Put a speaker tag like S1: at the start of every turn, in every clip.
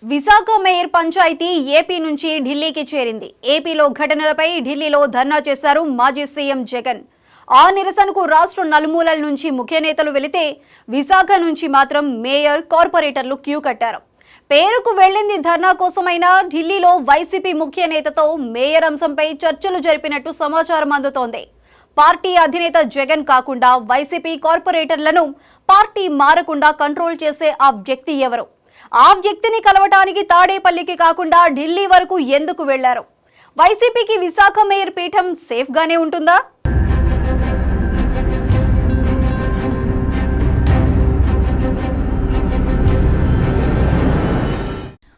S1: Visakha mayor panchayat AP నుంచి ఢిల్లీకి చేరింది. ఏపీలో ఘటనలపై ఢిల్లీలో ధర్నా చేశారు మాజీ సీఎం జగన్. ఆ నిరసనకు రాష్ట్ర నలుమూలల నుంచి ముఖ్య నేతలు వెళితే విశాఖ నుంచి మాత్రం మేయర్, కార్పొరేటర్లు క్యూ కట్టారు. పేరుకు వెళ్లింది ధర్నా కోసమైనా ఢిల్లీలో వైసీపీ ముఖ్య నేతతో మేయర్ అంశంపై చర్చలు జరిపినట్టు సమాచారం అందుతోంది. పార్టీ అధినేత జగన్ కాకుండా వైసీపీ కార్పొరేటర్లను పార్టీ మారకుండా కంట్రోల్ చేసే ఆ వ్యక్తి ఎవరు? ఆ వ్యక్తిని కలవటానికి తాడేపల్లికి కాకుండా ఢిల్లీ వరకు ఎందుకు వెళ్లారు? వైసీపీకి విశాఖ మేయర్ పీఠం సేఫ్ గానే ఉంటుందా?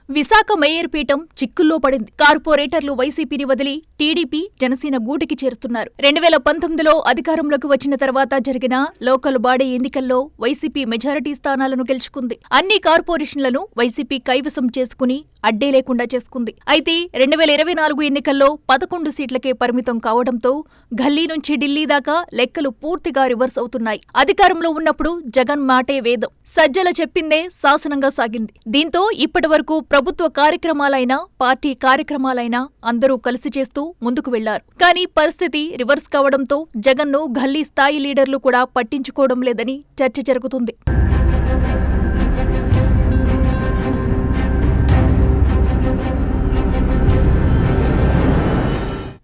S2: విశాఖ మేయర్ పీఠం చిక్కుల్లో పడింది. కార్పొరేటర్లు వైసీపీని వదిలి టీడీపీ, జనసేన గూటికి చేరుతున్నారు. 2019లో అధికారంలోకి వచ్చిన తర్వాత జరిగిన లోకల్ బాడీ ఎన్నికల్లో వైసీపీ మెజారిటీ స్థానాలను గెలుచుకుంది. అన్ని కార్పొరేషన్లను వైసీపీ కైవసం చేసుకుని అడ్డే లేకుండా చేసుకుంది. అయితే 2024 ఎన్నికల్లో 11 సీట్లకే పరిమితం కావడంతో ఢిల్లీ నుంచి ఢిల్లీ దాకా లెక్కలు పూర్తిగా రివర్స్ అవుతున్నాయి. అధికారంలో ఉన్నప్పుడు జగన్ మాటే వేదం, సజ్జల చెప్పిందే శాసనంగా సాగింది. దీంతో ఇప్పటివరకు ప్రభుత్వ కార్యక్రమాలైనా, పార్టీ కార్యక్రమాలైనా అందరూ కలిసి చేస్తూ ముందుకు వెళ్లారు. కానీ పరిస్థితి రివర్స్ కావడంతో జగన్ను ఢిల్లీ స్థాయి లీడర్లు కూడా పట్టించుకోవడం లేదని చర్చ జరుగుతుంది.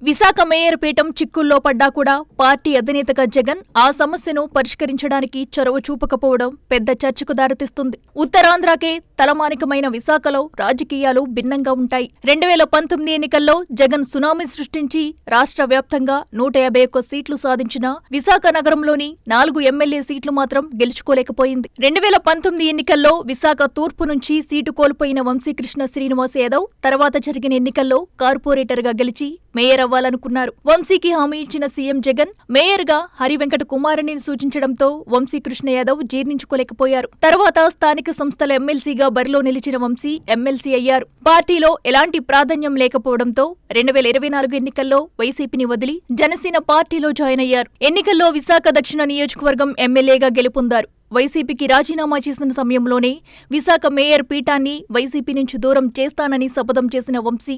S2: విశాఖ మేయర్ పీఠం చిక్కుల్లో పడ్డా కూడా పార్టీ అధినేతగా జగన్ ఆ సమస్యను పరిష్కరించడానికి చొరవ చూపకపోవడం పెద్ద చర్చకు దారితీస్తుంది. ఉత్తరాంధ్రకే తలమానికమైన విశాఖలో రాజకీయాలు భిన్నంగా ఉంటాయి. 2019 ఎన్నికల్లో జగన్ సునామీ సృష్టించి రాష్ట్ర వ్యాప్తంగా 151 సీట్లు సాధించిన విశాఖ నగరంలోని 4 ఎమ్మెల్యే సీట్లు మాత్రం గెలుచుకోలేకపోయింది. 2019 ఎన్నికల్లో విశాఖ తూర్పు నుంచి సీటు కోల్పోయిన వంశీకృష్ణ శ్రీనివాస్ యాదవ్ తర్వాత జరిగిన ఎన్నికల్లో కార్పొరేటర్గా గెలిచి మేయర్ అవ్వాలనుకున్నారు. వంశీకి హామీ ఇచ్చిన సీఎం జగన్ మేయర్ గా హరివెంకట కుమారుని సూచించడంతో వంశీకృష్ణ యాదవ్ జీర్ణించుకోలేకపోయారు. తర్వాత స్థానిక సంస్థల ఎమ్మెల్సీగా బరిలో నిలిచిన వంశీ ఎమ్మెల్సీ అయ్యారు. పార్టీలో ఎలాంటి ప్రాధాన్యం లేకపోవడంతో 2024 ఎన్నికల్లో వైసీపీని వదిలి జనసేన పార్టీలో జాయిన్ అయ్యారు. ఎన్నికల్లో విశాఖ దక్షిణ నియోజకవర్గం ఎమ్మెల్యేగా గెలుపొందారు. వైసీపీకి రాజీనామా చేసిన సమయంలోనే విశాఖ మేయర్ పీఠాన్ని వైసీపీ నుంచి దూరం చేస్తానని శపథం చేసిన వంశీ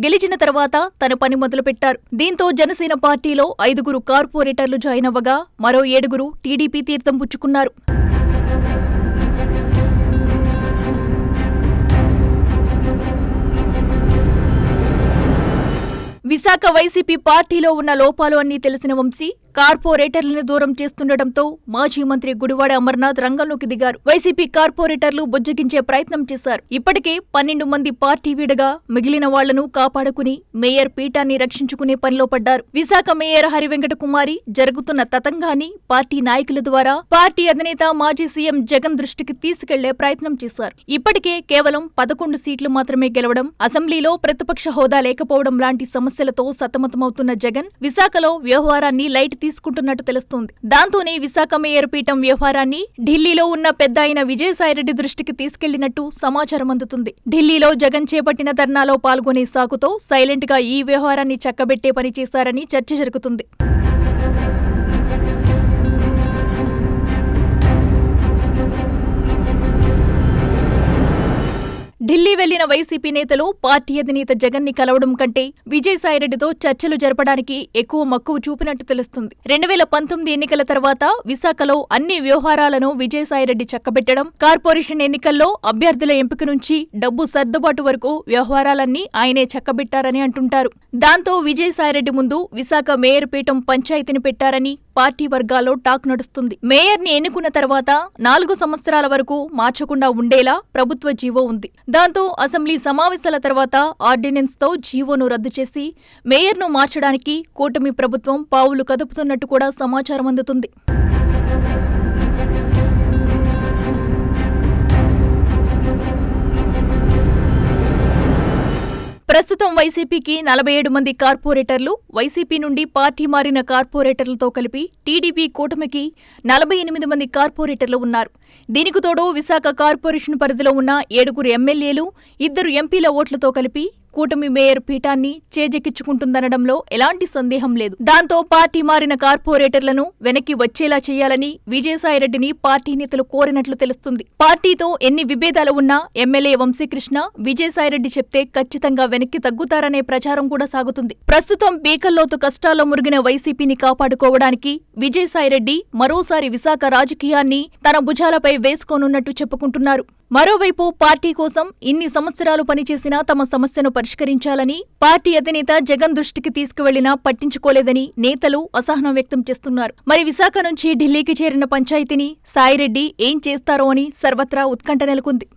S2: గెలిచిన తర్వాత తన పని మొదలుపెట్టారు. దీంతో జనసేన పార్టీలో 5 కార్పొరేటర్లు జాయిన్ అవ్వగా మరో 7 టీడీపీ తీర్థం పుచ్చుకున్నారు. విశాఖ వైసీపీ పార్టీలో ఉన్న లోపాలు అన్నీ తెలిసిన వంశీ కార్పొరేటర్లను దూరం చేస్తుండటంతో మాజీ మంత్రి గుడివాడ అమర్నాథ్ రంగంలోకి దిగారు. వైసీపీ కార్పొరేటర్లు బుజ్జగించే ప్రయత్నం చేశారు. ఇప్పటికే 12 మంది పార్టీ వీడగా మిగిలిన వాళ్లను కాపాడుకుని మేయర్ పీఠాన్ని రక్షించుకునే పనిలో పడ్డారు. విశాఖ మేయర్ హరివెంకట కుమారి జరుగుతున్న తతంగాన్ని పార్టీ నాయకుల ద్వారా పార్టీ అధినేత మాజీ సీఎం జగన్ దృష్టికి తీసుకెళ్లే ప్రయత్నం చేశారు. ఇప్పటికే కేవలం 11 సీట్లు మాత్రమే గెలవడం, అసెంబ్లీలో ప్రతిపక్ష హోదా లేకపోవడం లాంటి సమస్యలతో సతమతమవుతున్న జగన్ విశాఖలో వ్యవహారాన్ని లైట్ తీసుకుంటున్నట్టు తెలుస్తోంది. దాంతోనే విశాఖ మేయర్ పీఠం వ్యవహారాన్ని ఢిల్లీలో ఉన్న పెద్ద అయిన విజయసాయిరెడ్డి దృష్టికి తీసుకెళ్లినట్టు సమాచారం అందుతుంది. ఢిల్లీలో జగన్ చేపట్టిన ధర్నాలో పాల్గొనే సాకుతో సైలెంట్ గా ఈ వ్యవహారాన్ని చక్కబెట్టే పని చేశారని చర్చ జరుగుతుంది. ఢిల్లీ వెళ్లిన వైసీపీ నేతలు పార్టీ అధినేత జగన్ ని కలవడం కంటే విజయసాయిరెడ్డితో చర్చలు జరపడానికి ఎక్కువ మక్కువ చూపినట్టు తెలుస్తుంది. 2019 ఎన్నికల తర్వాత విశాఖలో అన్ని వ్యవహారాలను విజయసాయిరెడ్డి చక్కబెట్టడం, కార్పొరేషన్ ఎన్నికల్లో అభ్యర్థుల ఎంపిక నుంచి డబ్బు సర్దుబాటు వరకు వ్యవహారాలన్నీ ఆయనే చక్కబెట్టారని అంటుంటారు. దాంతో విజయసాయిరెడ్డి ముందు విశాఖ మేయర్ పీఠం పంచాయతీని పెట్టారని పార్టీ వర్గాల్లో టాక్ నడుస్తుంది. మేయర్ ని ఎన్నుకున్న తర్వాత 4 సంవత్సరాల వరకు మార్చకుండా ఉండేలా ప్రభుత్వ జీవో ఉంది. దాంతో అసెంబ్లీ సమావేశాల తర్వాత ఆర్డినెన్స్ తో జీవోను రద్దు చేసి మేయర్ను మార్చడానికి కూటమి ప్రభుత్వం పావులు కదుపుతున్నట్టు కూడా సమాచారం అందుతుంది. ప్రస్తుతం వైసీపీకి 47 మంది కార్పొరేటర్లు, వైసీపీ నుండి పార్టీ మారిన కార్పొరేటర్లతో కలిపి టీడీపీ కూటమికి 48 మంది కార్పొరేటర్లు ఉన్నారు. దీనికి తోడు విశాఖ కార్పొరేషన్ పరిధిలో ఉన్న 7 ఎమ్మెల్యేలు, 2 ఎంపీల ఓట్లతో కలిపి కూటమి మేయర్ పీఠాన్ని చేజెక్కించుకుంటుందనడంలో ఎలాంటి సందేహం లేదు. దాంతో పార్టీ మారిన కార్పొరేటర్లను వెనక్కి వచ్చేలా చేయాలని విజయసాయిరెడ్డిని పార్టీ నేతలు కోరినట్లు తెలుస్తుంది. పార్టీతో ఎన్ని విభేదాలు ఉన్నా ఎమ్మెల్యే వంశీకృష్ణ విజయసాయిరెడ్డి చెప్తే ఖచ్చితంగా వెనక్కి తగ్గుతారనే ప్రచారం కూడా సాగుతుంది. ప్రస్తుతం పీకల్లోతు కష్టాల్లో మురిగిన వైసీపీని కాపాడుకోవడానికి విజయసాయిరెడ్డి మరోసారి విశాఖ రాజకీయాన్ని తన భుజాలపై వేసుకోనున్నట్టు చెప్పుకుంటున్నారు. మరోవైపు పార్టీ కోసం ఇన్ని సంవత్సరాలు పనిచేసినా తమ సమస్యను పరిష్కరించాలని పార్టీ అధినేత జగన్ దృష్టికి తీసుకువెళ్లినా పట్టించుకోలేదని నేతలు అసహనం వ్యక్తం చేస్తున్నారు. మరి విశాఖ నుంచి ఢిల్లీకి చేరిన పంచాయతీని సాయిరెడ్డి ఏం చేస్తారో అని సర్వత్రా ఉత్కంఠ నెలకొంది.